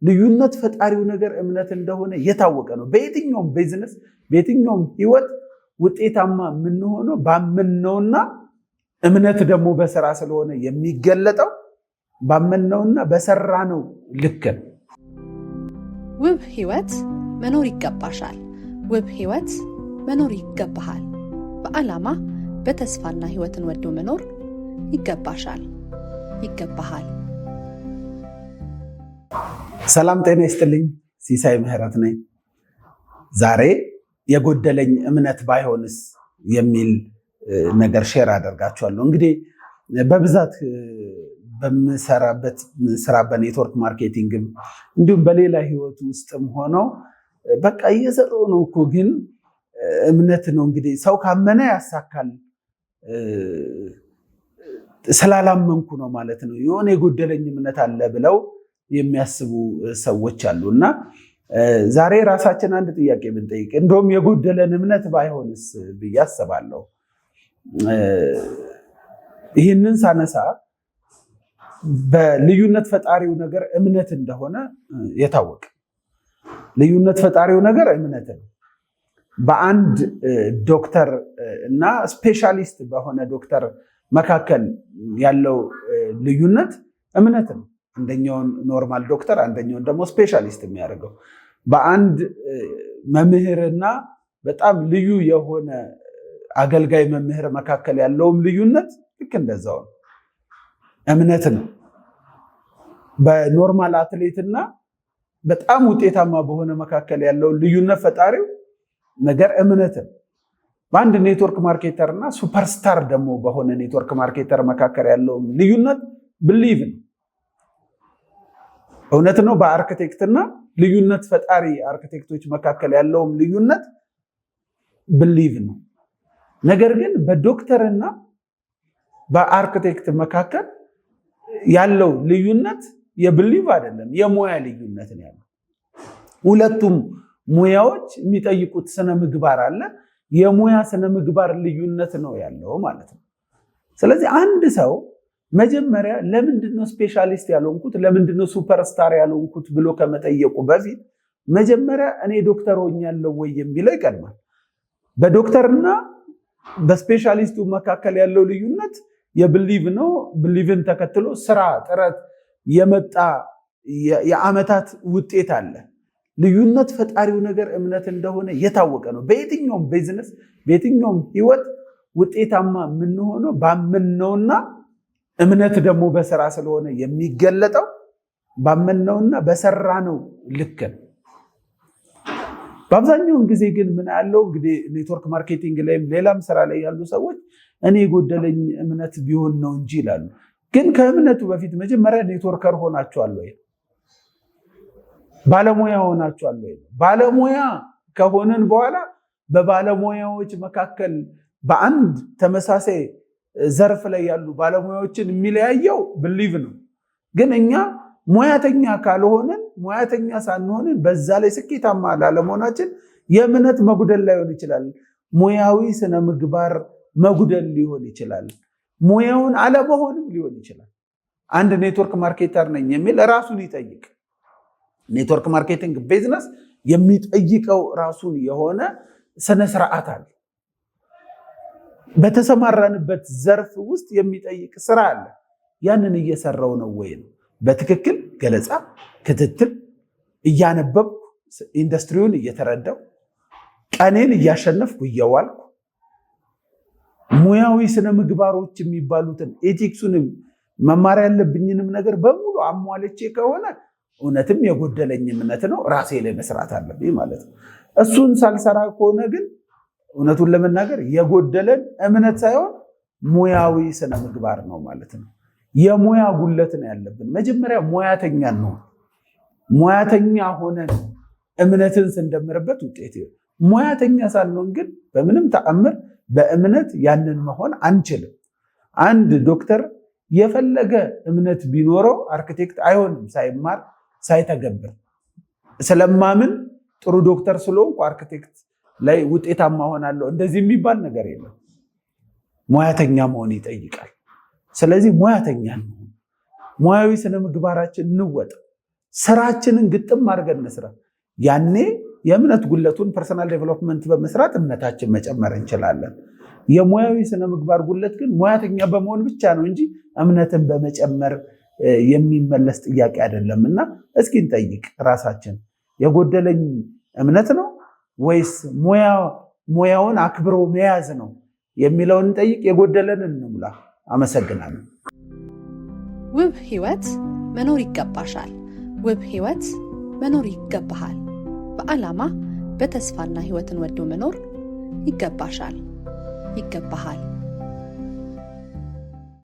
ልዩነት ፈጣሪው ነገር እምነት እንደሆነ የታወቀ ነው። በየትኛውም ቢዝነስ በየትኛውም ህይወት ውጤታማ የምንሆነው ባመንነውና እምነት ደግሞ በስራ ስለሆነ የሚገለጠው ባመንነውና በሰራነው ልክ ነው። ውብ ህይወት መኖር ይገባሻል። ውብ ህይወት መኖር ይገባሃል። በዓላማ በተስፋና ህይወትን ወዶ መኖር ይገባሻል፣ ይገባሃል። ሰላም ጤና ይስጥልኝ። ሲሳይ ምህረት ነኝ። ዛሬ የጎደለኝ እምነት ባይሆንስ የሚል ነገር ሼር አደርጋችኋለሁ። እንግዲህ በብዛት በምሰራበት ስራ በኔትወርክ ማርኬቲንግም እንዲሁም በሌላ ህይወት ውስጥም ሆነው በቃ እየሰራው ነው እኮ ግን እምነት ነው እንግዲህ ሰው ካመነ ያሳካል ስላላመንኩ ነው ማለት ነው የሆነ የጎደለኝ እምነት አለ ብለው የሚያስቡ ሰዎች አሉ። እና ዛሬ ራሳችን አንድ ጥያቄ ብንጠይቅ እንደውም የጎደለን እምነት ባይሆንስ ብዬ አስባለሁ። ይህንን ሳነሳ በልዩነት ፈጣሪው ነገር እምነት እንደሆነ የታወቀ ልዩነት ፈጣሪው ነገር እምነት ነው። በአንድ ዶክተር እና ስፔሻሊስት በሆነ ዶክተር መካከል ያለው ልዩነት እምነት ነው። አንደኛውን ኖርማል ዶክተር አንደኛውን ደግሞ ስፔሻሊስት የሚያደርገው በአንድ መምህርና በጣም ልዩ የሆነ አገልጋይ መምህር መካከል ያለውም ልዩነት ልክ እንደዛው ነው፣ እምነት ነው። በኖርማል አትሌትና በጣም ውጤታማ በሆነ መካከል ያለው ልዩነት ፈጣሪው ነገር እምነት ነው። በአንድ ኔትወርክ ማርኬተር እና ሱፐርስታር ደግሞ በሆነ ኔትወርክ ማርኬተር መካከል ያለው ልዩነት ብሊቭ ነው፣ እውነት ነው። በአርክቴክትና ልዩነት ፈጣሪ አርክቴክቶች መካከል ያለውም ልዩነት ብሊቭ ነው። ነገር ግን በዶክተርና በአርክቴክት መካከል ያለው ልዩነት የብሊቭ አይደለም፣ የሙያ ልዩነት ነው ያለው። ሁለቱም ሙያዎች የሚጠይቁት ስነ ምግባር አለ፣ የሙያ ስነ ምግባር ልዩነት ነው ያለው ማለት ነው። ስለዚህ አንድ ሰው መጀመሪያ ለምንድነው ስፔሻሊስት ያልሆንኩት ለምንድነው ሱፐርስታር ያልሆንኩት ብሎ ከመጠየቁ በፊት መጀመሪያ እኔ ዶክተር ሆኛለሁ ወይ የሚለው ይቀድማል። በዶክተርና በስፔሻሊስቱ መካከል ያለው ልዩነት የብሊቭ ነው። ብሊቭን ተከትሎ ስራ፣ ጥረት የመጣ የዓመታት ውጤት አለ። ልዩነት ፈጣሪው ነገር እምነት እንደሆነ የታወቀ ነው። በየትኛውም ቢዝነስ በየትኛውም ህይወት ውጤታማ የምንሆነው ባመንነውና እምነት ደግሞ በስራ ስለሆነ የሚገለጠው ባመንነውና በሰራነው ልክ ነው። በአብዛኛውን ጊዜ ግን ምን ያለው እንግዲህ ኔትወርክ ማርኬቲንግ ላይም ሌላም ስራ ላይ ያሉ ሰዎች እኔ የጎደለኝ እምነት ቢሆን ነው እንጂ ይላሉ። ግን ከእምነቱ በፊት መጀመሪያ ኔትወርከር ሆናችኋል ወይ? ባለሙያ ሆናችኋል ወይ? ባለሙያ ከሆነን በኋላ በባለሙያዎች መካከል በአንድ ተመሳሳይ ዘርፍ ላይ ያሉ ባለሙያዎችን የሚለያየው ብሊቭ ነው። ግን እኛ ሙያተኛ ካልሆነን ሙያተኛ ሳንሆንን በዛ ላይ ስኬታማ ላለመሆናችን የእምነት መጉደል ላይሆን ይችላል፣ ሙያዊ ስነ ምግባር መጉደል ሊሆን ይችላል፣ ሙያውን አለመሆንም ሊሆን ይችላል። አንድ ኔትወርክ ማርኬተር ነኝ የሚል ራሱን ይጠይቅ። ኔትወርክ ማርኬቲንግ ቢዝነስ የሚጠይቀው ራሱን የሆነ ስነ ስርዓት አለ። በተሰማራንበት ዘርፍ ውስጥ የሚጠይቅ ስራ አለ። ያንን እየሰራው ነው ወይ ነው? በትክክል ገለጻ፣ ክትትል እያነበብኩ ኢንዱስትሪውን እየተረዳው ቀኔን እያሸነፍኩ እየዋልኩ ሙያዊ ስነ ምግባሮች የሚባሉትን ኤቲክሱንም መማር ያለብኝንም ነገር በሙሉ አሟልቼ ከሆነ እውነትም የጎደለኝ እምነት ነው፣ ራሴ ላይ መስራት አለብኝ ማለት ነው። እሱን ሳልሰራ ከሆነ ግን እውነቱን ለመናገር የጎደለን እምነት ሳይሆን ሙያዊ ስነ ምግባር ነው ማለት ነው። የሙያ ጉለት ነው ያለብን። መጀመሪያ ሙያተኛ ነው። ሙያተኛ ሆነን እምነትን ስንደምርበት ውጤት ይሆናል። ሙያተኛ ሳንሆን ግን በምንም ተአምር በእምነት ያንን መሆን አንችልም። አንድ ዶክተር የፈለገ እምነት ቢኖረው አርክቴክት አይሆንም ሳይማር ሳይተገብር። ስለማምን ጥሩ ዶክተር ስለሆንኩ አርክቴክት ላይ ውጤታማ ሆናለሁ እንደዚህ የሚባል ነገር የለም። ሙያተኛ መሆን ይጠይቃል። ስለዚህ ሙያተኛ ነው። ሙያዊ ስነ ምግባራችን እንወጥ። ስራችንን ግጥም አድርገን እንስራ። ያኔ የእምነት ጉለቱን ፐርሰናል ዴቨሎፕመንት በመስራት እምነታችን መጨመር እንችላለን። የሙያዊ ስነ ምግባር ጉለት ግን ሙያተኛ በመሆን ብቻ ነው እንጂ እምነትን በመጨመር የሚመለስ ጥያቄ አይደለም። እና እስኪ እንጠይቅ ራሳችን፣ የጎደለኝ እምነት ነው ወይስ ሙያውን አክብሮ መያዝ ነው የሚለውን እንጠይቅ። የጎደለን እንሙላ። አመሰግናለሁ። ውብ ህይወት መኖር ይገባሻል። ውብ ህይወት መኖር ይገባሃል። በዓላማ በተስፋና ህይወትን ወዶ መኖር ይገባሻል፣ ይገባሃል።